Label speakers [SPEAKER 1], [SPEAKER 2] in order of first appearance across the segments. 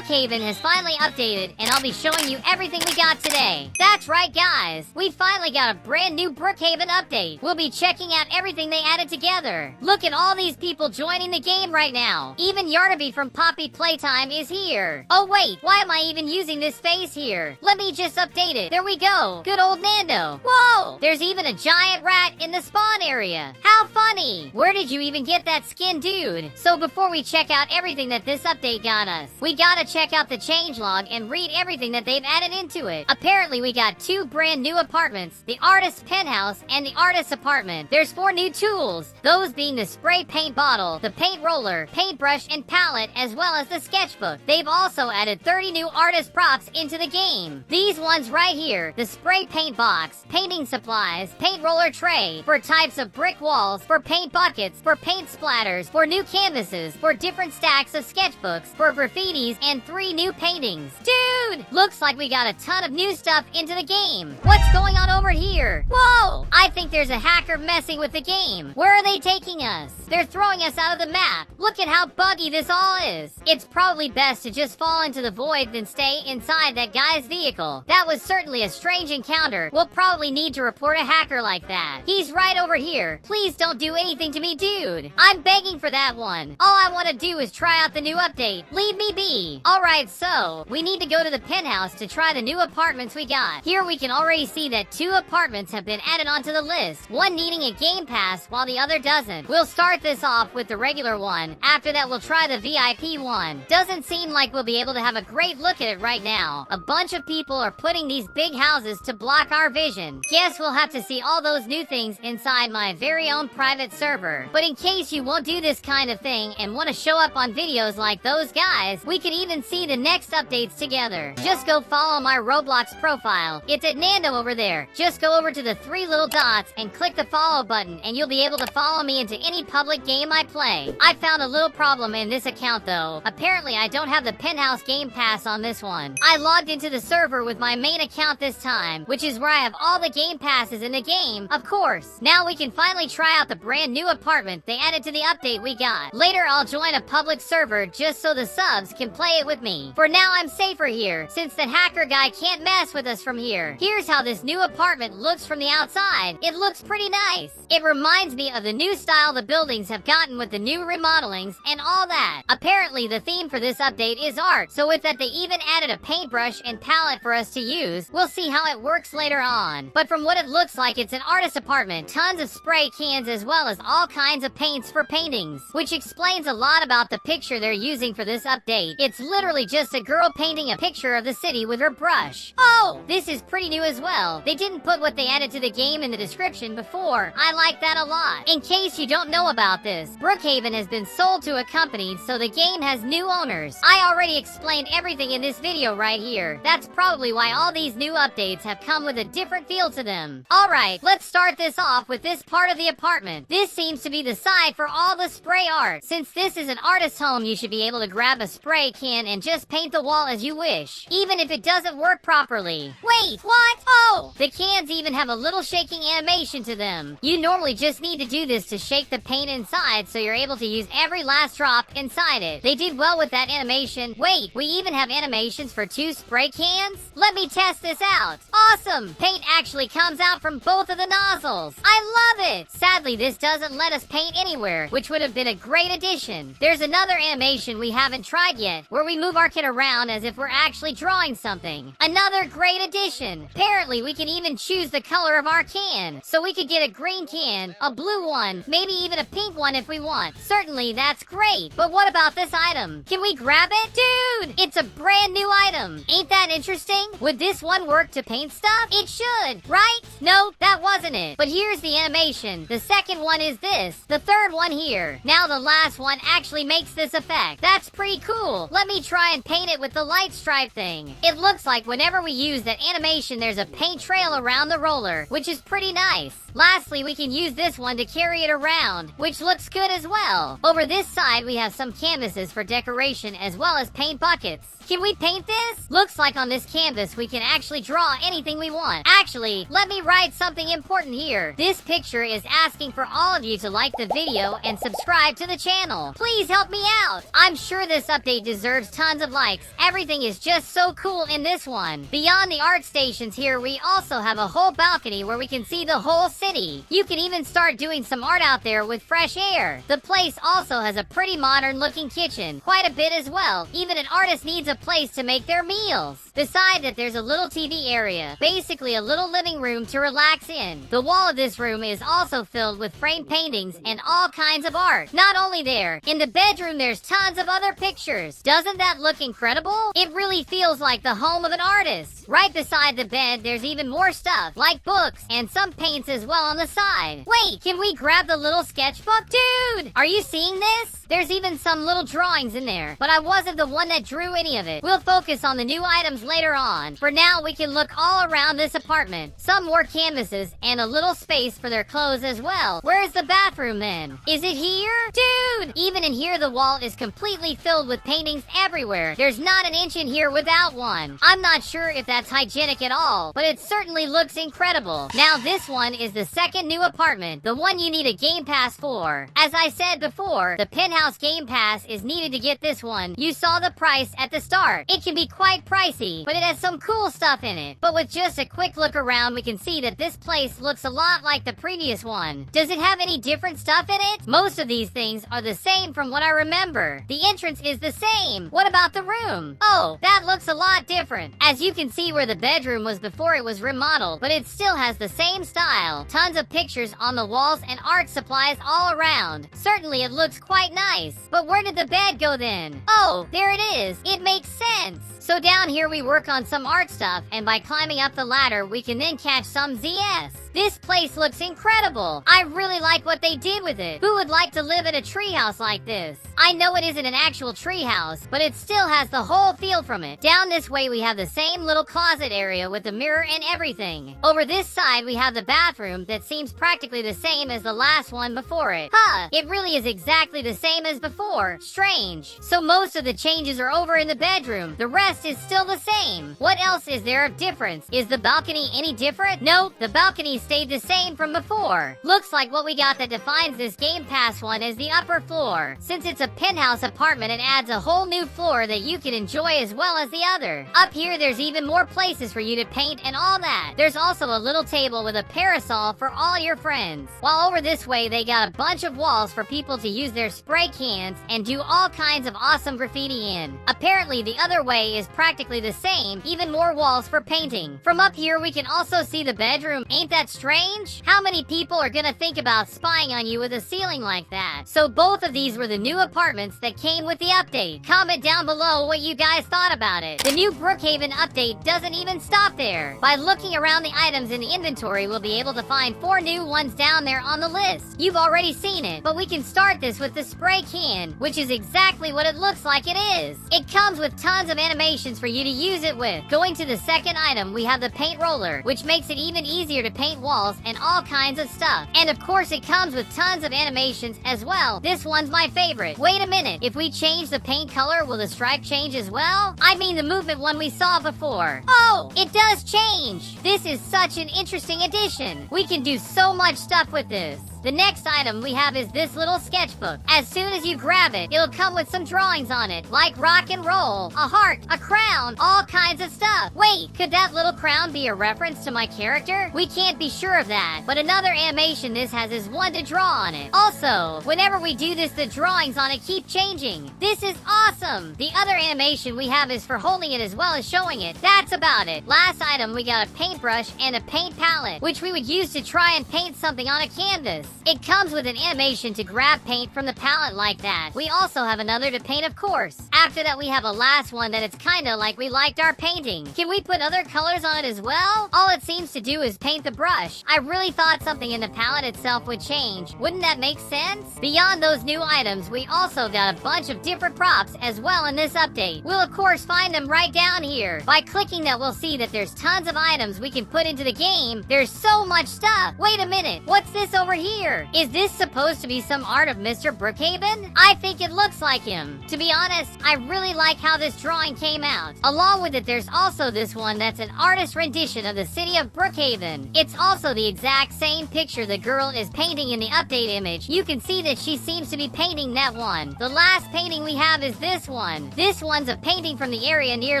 [SPEAKER 1] Brookhaven has finally updated, and I'll be showing you everything we got today. That's right, guys. We finally got a brand new Brookhaven update. We'll be checking out everything they added together. Look at all these people joining the game right now. Even Yarnaby from Poppy Playtime is here. Oh wait, why am I even using this face here? Let me just update it. There we go. Good old Nando. Whoa! There's even a giant rat in the spawn area. How funny! Where did you even get that skin, dude? So before we check out everything that this update got us, we gotta check out the changelog and read everything that they've added into it. Apparently we got 2 brand new apartments, the artist's penthouse and the artist's apartment. There's 4 new tools, those being the spray paint bottle, the paint roller, paintbrush and palette, as well as the sketchbook. They've also added 30 new artist props into the game. These ones right here, the spray paint box, painting supplies, paint roller tray, for types of brick walls, for paint buckets, for paint splatters, for new canvases, for different stacks of sketchbooks, for graffitis, and 3 new paintings. Dude! Looks like we got a ton of new stuff into the game. What's going on over here? Whoa! I think there's a hacker messing with the game. Where are they taking us? They're throwing us out of the map. Look at how buggy this all is. It's probably best to just fall into the void than stay inside that guy's vehicle. That was certainly a strange encounter. We'll probably need to report a hacker like that. He's right over here. Please don't do anything to me, dude. I'm begging for that one. All I want to do is try out the new update. Leave me be. Alright, so we need to go to the penthouse to try the new apartments we got. Here we can already see that 2 apartments have been added onto the list, one needing a game pass while the other doesn't. We'll start this off with the regular one. After that, we'll try the VIP one. Doesn't seem like we'll be able to have a great look at it right now. A bunch of people are putting these big houses to block our vision. Guess we'll have to see all those new things inside my very own private server. But in case you won't do this kind of thing and want to show up on videos like those guys, we could even see the next updates together. Just go follow my Roblox profile. It's at Nando over there. Just go over to the 3 little dots and click the follow button, and you'll be able to follow me into any public game I play. I found a little problem in this account though. Apparently I don't have the penthouse game pass on this one. I logged into the server with my main account this time, which is where I have all the game passes in the game, of course. Now we can finally try out the brand new apartment they added to the update we got. Later I'll join a public server just so the subs can play it with me. For now I'm safer here, since the hacker guy can't mess with us from here. Here's how this new apartment looks from the outside. It looks pretty nice. It reminds me of the new style the buildings have gotten with the new remodelings and all that. Apparently the theme for this update is art, so with that they even added a paintbrush and palette for us to use. We'll see how it works later on. But from what it looks like, it's an artist apartment. Tons of spray cans as well as all kinds of paints for paintings, which explains a lot about the picture they're using for this update. It's literally just a girl painting a picture of the city with her brush. Oh, this is pretty new as well. They didn't put what they added to the game in the description before. I like that a lot. In case you don't know about this, Brookhaven has been sold to a company, so the game has new owners. I already explained everything in this video right here. That's probably why all these new updates have come with a different feel to them. Alright, let's start this off with this part of the apartment. This seems to be the side for all the spray art. Since this is an artist's home, you should be able to grab a spray can and just paint the wall as you wish, even if it doesn't work properly. Wait, what? Oh! The cans even have a little shaking animation to them. You normally just need to do this to shake the paint inside so you're able to use every last drop inside it. They did well with that animation. Wait, we even have animations for 2 spray cans? Let me test this out. Awesome! Paint actually comes out from both of the nozzles. I love it! Sadly, this doesn't let us paint anywhere, which would have been a great addition. There's another animation we haven't tried yet, where we move our kit around as if we're actually drawing something. Another great addition. Apparently, we can even choose the color of our can. So we could get a green can, a blue one, maybe even a pink one if we want. Certainly, that's great. But what about this item? Can we grab it? Dude, it's a brand new item. Ain't that interesting? Would this one work to paint stuff? It should, right? No, that wasn't it. But here's the animation. The second one is this. The third one here. Now the last one actually makes this effect. That's pretty cool. Let me try and paint it with the light stripe thing. It looks like whenever we use that animation, there's a paint trail around the roller, which is pretty nice. Lastly, we can use this one to carry it around, which looks good as well. Over this side, we have some canvases for decoration as well as paint buckets. Can we paint this? Looks like on this canvas we can actually draw anything we want. Actually, let me write something important here. This picture is asking for all of you to like the video and subscribe to the channel. Please help me out. I'm sure this update deserves tons of likes. Everything is just so cool in this one. Beyond the art stations here, we also have a whole balcony where we can see the whole city. You can even start doing some art out there with fresh air. The place also has a pretty modern looking kitchen, quite a bit as well. Even an artist needs a place to make their meals. Beside that, there's a little TV area, basically a little living room to relax in. The wall of this room is also filled with framed paintings and all kinds of art. Not only there, in the bedroom there's tons of other pictures. Doesn't that look incredible? It really feels like the home of an artist. Right beside the bed, there's even more stuff, like books and some paints as well on the side. Wait, can we grab the little sketchbook? Dude, are you seeing this? There's even some little drawings in there, but I wasn't the one that drew any of it. We'll focus on the new items later on. For now, we can look all around this apartment. Some more canvases and a little space for their clothes as well. Where's the bathroom then? Is it here? Dude! Even in here, the wall is completely filled with paintings everywhere. There's not an inch in here without one. I'm not sure if that's hygienic at all, but it certainly looks incredible. Now this one is the second new apartment, the one you need a game pass for. As I said before, the penthouse game pass is needed to get this one. You saw the price at the start. It can be quite pricey, but it has some cool stuff in it. But with just a quick look around, we can see that this place looks a lot like the previous one. Does it have any different stuff in it? Most of these things are the same from what I remember. The entrance is the same. What about the room? Oh, that looks a lot different. As you can see where the bedroom was before it was remodeled, but it still has the same style. Tons of pictures on the walls and art supplies all around. Certainly it looks quite nice. But where did the bed go then? Oh, there it is. It makes sense. So down here we work on some art stuff, and by climbing up the ladder we can then catch some ZS. This place looks incredible. I really like what they did with it. Who would like to live in a treehouse like this? I know it isn't an actual treehouse, but it still has the whole feel from it. Down this way we have the same little closet area with the mirror and everything. Over this side we have the bathroom that seems practically the same as the last one before it. Huh, it really is exactly the same as before. Strange. So most of the changes are over in the bedroom. The rest is still the same. What else is there of difference? Is the balcony any different? Nope, the balcony stayed the same from before. Looks like what we got that defines this Game Pass one is the upper floor. Since it's a penthouse apartment, it adds a whole new floor that you can enjoy as well as the other. Up here, there's even more places for you to paint and all that. There's also a little table with a parasol for all your friends. While over this way, they got a bunch of walls for people to use their spray cans and do all kinds of awesome graffiti in. Apparently, the other way is practically the same, even more walls for painting. From up here, we can also see the bedroom. Ain't that strange? How many people are gonna think about spying on you with a ceiling like that? So both of these were the new apartments that came with the update. Comment down below what you guys thought about it. The new Brookhaven update doesn't even stop there. By looking around the items in the inventory, we'll be able to find 4 new ones down there on the list. You've already seen it, but we can start this with the spray can, which is exactly what it looks like it is. It comes with tons of animations for you to use it with. Going to the second item, we have the paint roller, which makes it even easier to paint walls and all kinds of stuff. And of course it comes with tons of animations as well. This one's my favorite. Wait a minute, if we change the paint color, will the stripe change as well? I mean the movement one we saw before. Oh, it does change. This is such an interesting addition. We can do so much stuff with this. The next item we have is this little sketchbook. As soon as you grab it, it'll come with some drawings on it, like rock and roll, a heart, a crown, all kinds of stuff. Wait, could that little crown be a reference to my character? We can't be sure of that, but another animation this has is one to draw on it. Also, whenever we do this, the drawings on it keep changing. This is awesome! The other animation we have is for holding it as well as showing it. That's about it. Last item, we got a paintbrush and a paint palette, which we would use to try and paint something on a canvas. It comes with an animation to grab paint from the palette like that. We also have another to paint, of course. After that, we have a last one that it's kinda like we liked our painting. Can we put other colors on it as well? All it seems to do is paint the brush. I really thought something in the palette itself would change. Wouldn't that make sense? Beyond those new items, we also got a bunch of different props as well in this update. We'll of course find them right down here. By clicking that, we'll see that there's tons of items we can put into the game. There's so much stuff. Wait a minute, what's this over here? here. Is this supposed to be some art of Mr. Brookhaven? I think it looks like him. To be honest, I really like how this drawing came out. Along with it, there's also this one that's an artist rendition of the city of Brookhaven. It's also the exact same picture the girl is painting in the update image. You can see that she seems to be painting that one. The last painting we have is this one. This one's a painting from the area near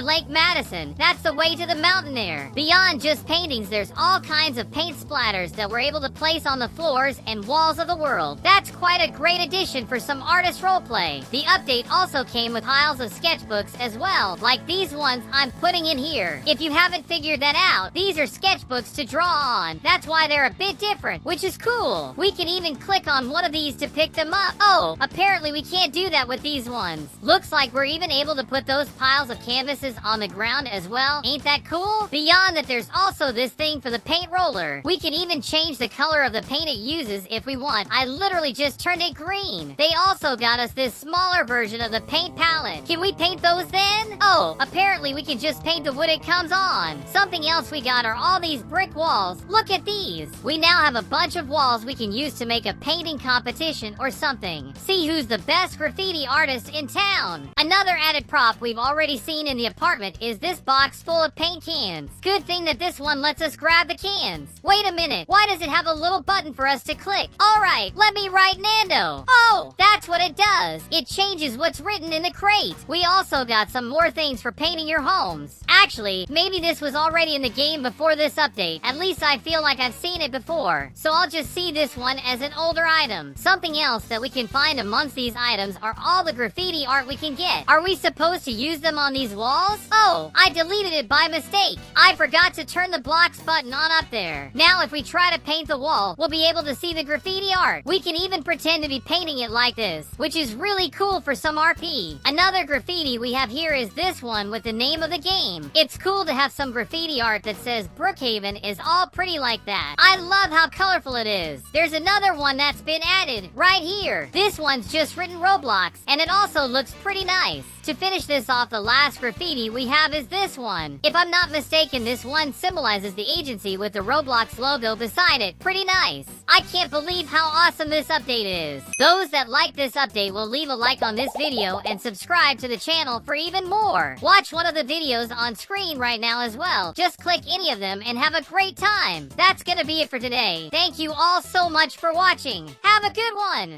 [SPEAKER 1] Lake Madison. That's the way to the mountain there. Beyond just paintings, there's all kinds of paint splatters that we're able to place on the floors and walls of the world. That's quite a great addition for some artist roleplay. The update also came with piles of sketchbooks as well, like these ones I'm putting in here. If you haven't figured that out, these are sketchbooks to draw on. That's why they're a bit different, which is cool. We can even click on one of these to pick them up. Oh, apparently we can't do that with these ones. Looks like we're even able to put those piles of canvases on the ground as well. Ain't that cool? Beyond that, there's also this thing for the paint roller. We can even change the color of the paint it uses if we want. I literally just turned it green. They also got us this smaller version of the paint palette. Can we paint those then? Oh, apparently we can just paint the wood it comes on. Something else we got are all these brick walls. Look at these. We now have a bunch of walls we can use to make a painting competition or something. See who's the best graffiti artist in town. Another added prop we've already seen in the apartment is this box full of paint cans. Good thing that this one lets us grab the cans. Wait a minute, why does it have a little button for us to click? Alright, let me write Nando. Oh, that's what it does. It changes what's written in the crate. We also got some more things for painting your homes. Actually, maybe this was already in the game before this update. At least I feel like I've seen it before. So I'll just see this one as an older item. Something else that we can find amongst these items are all the graffiti art we can get. Are we supposed to use them on these walls? Oh, I deleted it by mistake. I forgot to turn the blocks button on up there. Now if we try to paint the wall, we'll be able to see the graffiti art. We can even pretend to be painting it like this, which is really cool for some RP. Another graffiti we have here is this one with the name of the game. It's cool to have some graffiti art that says Brookhaven is all pretty like that. I love how colorful it is. There's another one that's been added right here. This one's just written Roblox, and it also looks pretty nice. To finish this off, the last graffiti we have is this one. If I'm not mistaken, this one symbolizes the agency with the Roblox logo beside it. Pretty nice. I can't believe how awesome this update is. Those that like this update will leave a like on this video and subscribe to the channel for even more. Watch one of the videos on screen right now as well. Just click any of them and have a great time. That's gonna be it for today. Thank you all so much for watching. Have a good one.